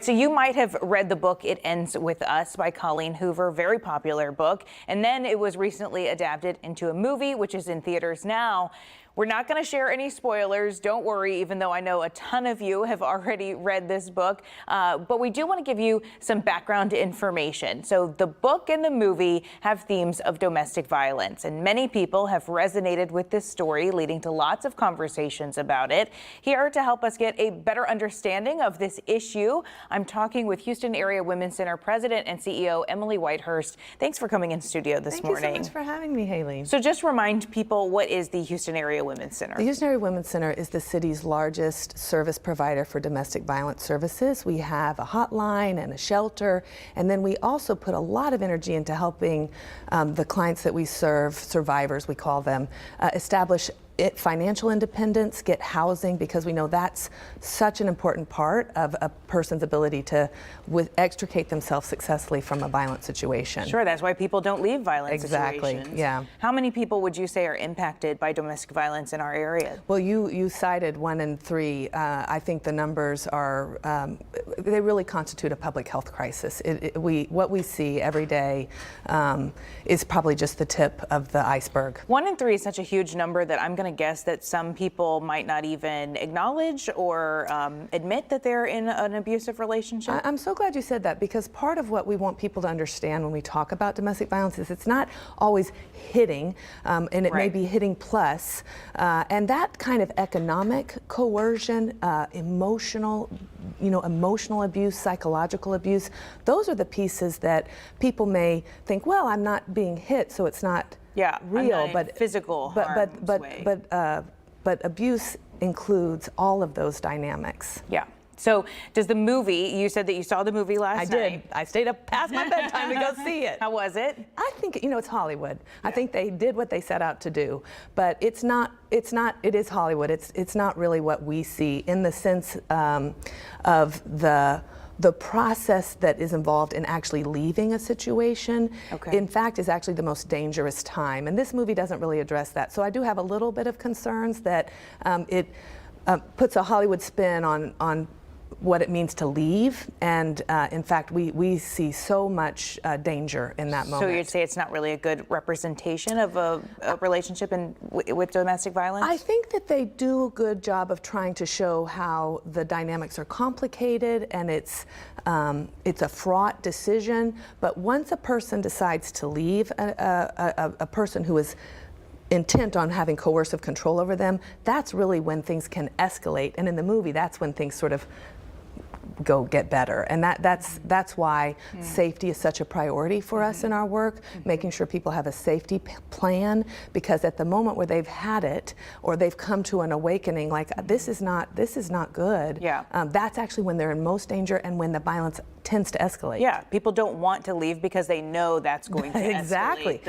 So you might have read the book It Ends With Us by Colleen Hoover, very popular book, and then it was recently adapted into a movie, which is in theaters now. We're not going to share any spoilers, don't worry, even though I know a ton of you have already read this book, but we do want to give you some background information. So the book and the movie have themes of domestic violence, and many people have resonated with this story, leading to lots of conversations about it. Here to help us get a better understanding of this issue, I'm talking with Houston Area Women's Center President and CEO Emilee Whitehurst. Thanks for coming in studio this morning. Thank you so much for having me, Haley. So just remind people, what is the Houston Area Women's Center? The Houston Area Women's Center is the city's largest service provider for domestic violence services. We have a hotline and a shelter, and then we also put a lot of energy into helping the clients that we serve, survivors we call them, establish financial independence, get housing, because we know that's such an important part of a person's ability to extricate themselves successfully from a violent situation. Sure, that's why people don't leave violent situations. Exactly, yeah. How many people would you say are impacted by domestic violence in our area? Well, you cited 1 in 3. I think the numbers are, they really constitute a public health crisis. What we see every day is probably just the tip of the iceberg. 1 in 3 is such a huge number that I'm going to guess that some people might not even acknowledge or admit that they're in an abusive relationship. I'm so glad you said that, because part of what we want people to understand when we talk about domestic violence is it's not always hitting, and it may be hitting plus, and that kind of economic coercion, emotional abuse, psychological abuse, those are the pieces that people may think, well, I'm not being hit, so it's not real, but physical but abuse includes all of those dynamics. Yeah. So does the movie, you said that you saw the movie last night. I did. I stayed up past my bedtime to go see it. How was it? I think, it's Hollywood. Yeah. I think they did what they set out to do, but it is Hollywood. It's not really what we see in the sense of the process that is involved in actually leaving a situation, in fact, is actually the most dangerous time. And this movie doesn't really address that. So I do have a little bit of concerns that it puts a Hollywood spin on what it means to leave, and in fact we see so much danger in that moment. So you'd say it's not really a good representation of a relationship with domestic violence? I think that they do a good job of trying to show how the dynamics are complicated and it's a fraught decision, but once a person decides to leave, a person who is intent on having coercive control over them, that's really when things can escalate. And in the movie, that's when things sort of get better. And that's why safety is such a priority for us in our work, making sure people have a safety plan, because at the moment where they've had it or they've come to an awakening, like this is not good, that's actually when they're in most danger and when the violence tends to escalate. Yeah, people don't want to leave because they know that's going to escalate. Exactly.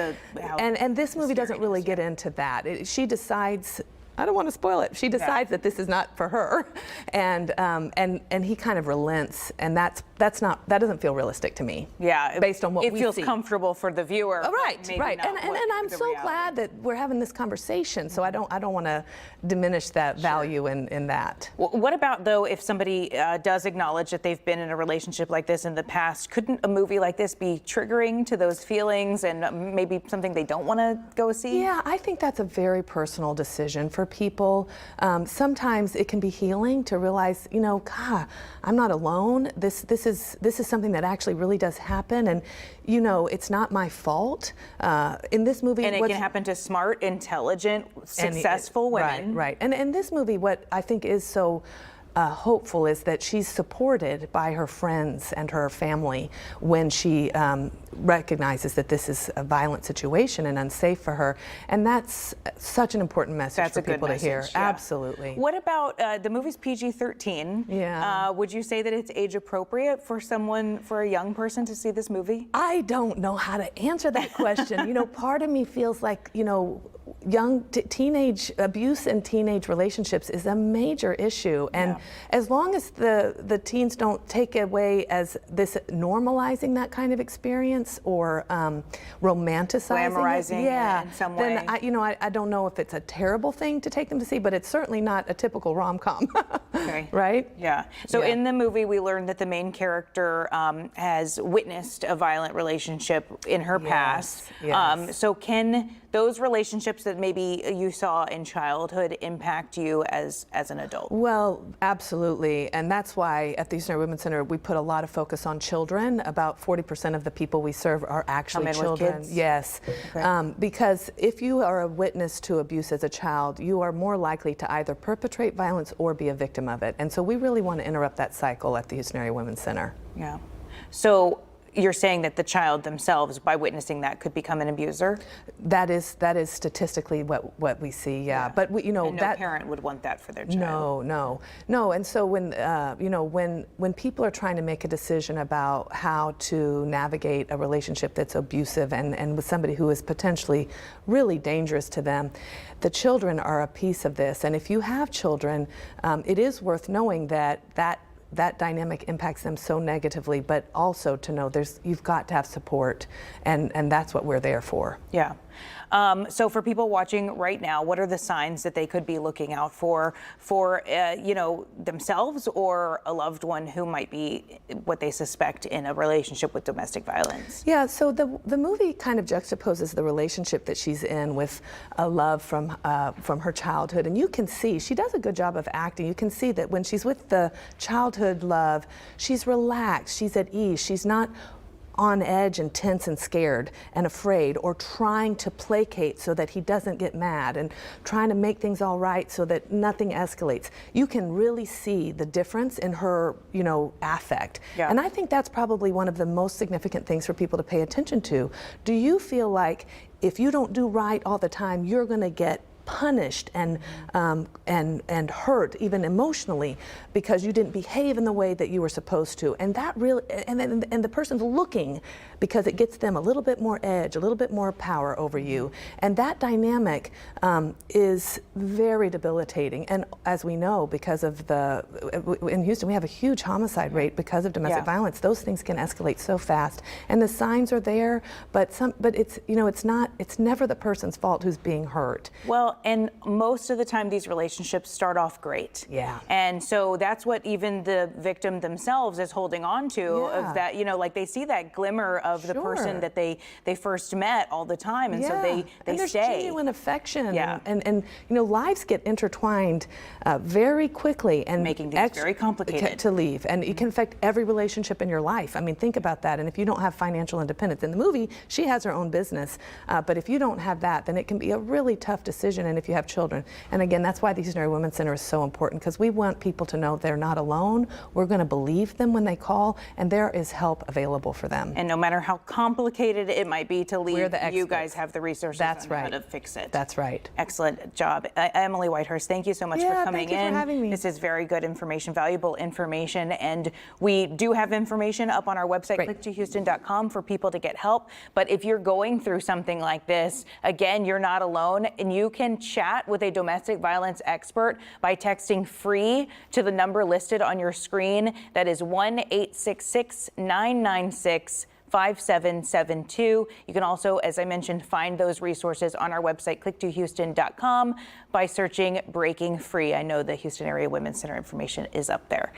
And this movie doesn't really get into that. She decides, I don't want to spoil it. She decides that this is not for her, and he kind of relents, and that doesn't feel realistic to me. Yeah, based on what we see. It feels comfortable for the viewer. Oh, right. And I'm so glad that we're having this conversation. So I don't want to diminish that value in that. Well, what about though if somebody does acknowledge that they've been in a relationship like this in the past? Couldn't a movie like this be triggering to those feelings and maybe something they don't want to go see? Yeah, I think that's a very personal decision for people. Sometimes it can be healing to realize, God, I'm not alone. This is something that actually really does happen, and it's not my fault. In this movie, and it can happen to smart, intelligent, successful women. Right. And in this movie, what I think is so hopeful is that she's supported by her friends and her family when she recognizes that this is a violent situation and unsafe for her, and that's such an important message for people to hear. Yeah. Absolutely. What about the movie's PG-13? Yeah. Would you say that it's age appropriate for a young person to see this movie? I don't know how to answer that question. Part of me feels like teenage abuse in teenage relationships is a major issue, and as long as the teens don't take away as this normalizing that kind of experience or romanticizing glamorizing it, in some way, then I don't know if it's a terrible thing to take them to see, but it's certainly not a typical rom-com. Okay. Right? Yeah. So in the movie, we learned that the main character has witnessed a violent relationship in her past. Yes. So can those relationships that maybe you saw in childhood impact you as an adult? Well, absolutely. And that's why at the Houston Area Women's Center, we put a lot of focus on children. About 40% of the people we serve are actually Come in children. with kids? Yes. Okay. Because if you are a witness to abuse as a child, you are more likely to either perpetrate violence or be a victim of it. And so we really want to interrupt that cycle at the Houston Area Women's Center. Yeah. So you're saying that the child themselves, by witnessing that, could become an abuser? That is statistically what we see. Yeah. But and no parent would want that for their child. No. And so when when people are trying to make a decision about how to navigate a relationship that's abusive and with somebody who is potentially really dangerous to them, the children are a piece of this. And if you have children, it is worth knowing that dynamic impacts them so negatively, but also to know you've got to have support, and that's what we're there for. Yeah. So for people watching right now, what are the signs that they could be looking out for themselves or a loved one who might be what they suspect in a relationship with domestic violence? Yeah, so the movie kind of juxtaposes the relationship that she's in with a love from her childhood, and you can see she does a good job of acting. You can see that when she's with the childhood love, she's relaxed, she's at ease, she's not on edge and tense and scared and afraid, or trying to placate so that he doesn't get mad, and trying to make things all right so that nothing escalates. You can really see the difference in her, affect. Yeah. And I think that's probably one of the most significant things for people to pay attention to. Do you feel like if you don't do right all the time, you're going to get punished and hurt even emotionally because you didn't behave in the way that you were supposed to, and that really and the person's looking because it gets them a little bit more edge, a little bit more power over you, and that dynamic is very debilitating. And as we know, because of in Houston we have a huge homicide rate because of domestic violence. Those things can escalate so fast, and the signs are there, but it's it's never the person's fault who's being hurt. Well, and most of the time these relationships start off great. Yeah. And so that's what even the victim themselves is holding on to, of that, like they see that glimmer of the person that they first met all the time, and so they and there's stay. Genuine affection. Yeah. And lives get intertwined very quickly, and making things very complicated to leave, and it can affect every relationship in your life. I mean, think about that. And if you don't have financial independence, in the movie she has her own business, but if you don't have that, then it can be a really tough decision. And if you have children, and again, that's why the Houston Area Women's Center is so important, because we want people to know they're not alone. We're going to believe them when they call, and there is help available for them. And no matter how complicated it might be to leave, you guys have the resources on how to fix it. That's right. Excellent job. Emilee Whitehurst, thank you so much for coming thank you in. for having me. This is very good information, valuable information, and we do have information up on our website, click2houston.com, for people to get help. But if you're going through something like this, again, you're not alone, and you can chat with a domestic violence expert by texting FREE to the number listed on your screen. That is 1-866-996-5772. You can also, as I mentioned, find those resources on our website, click2houston.com, by searching Breaking Free. I know the Houston Area Women's Center information is up there.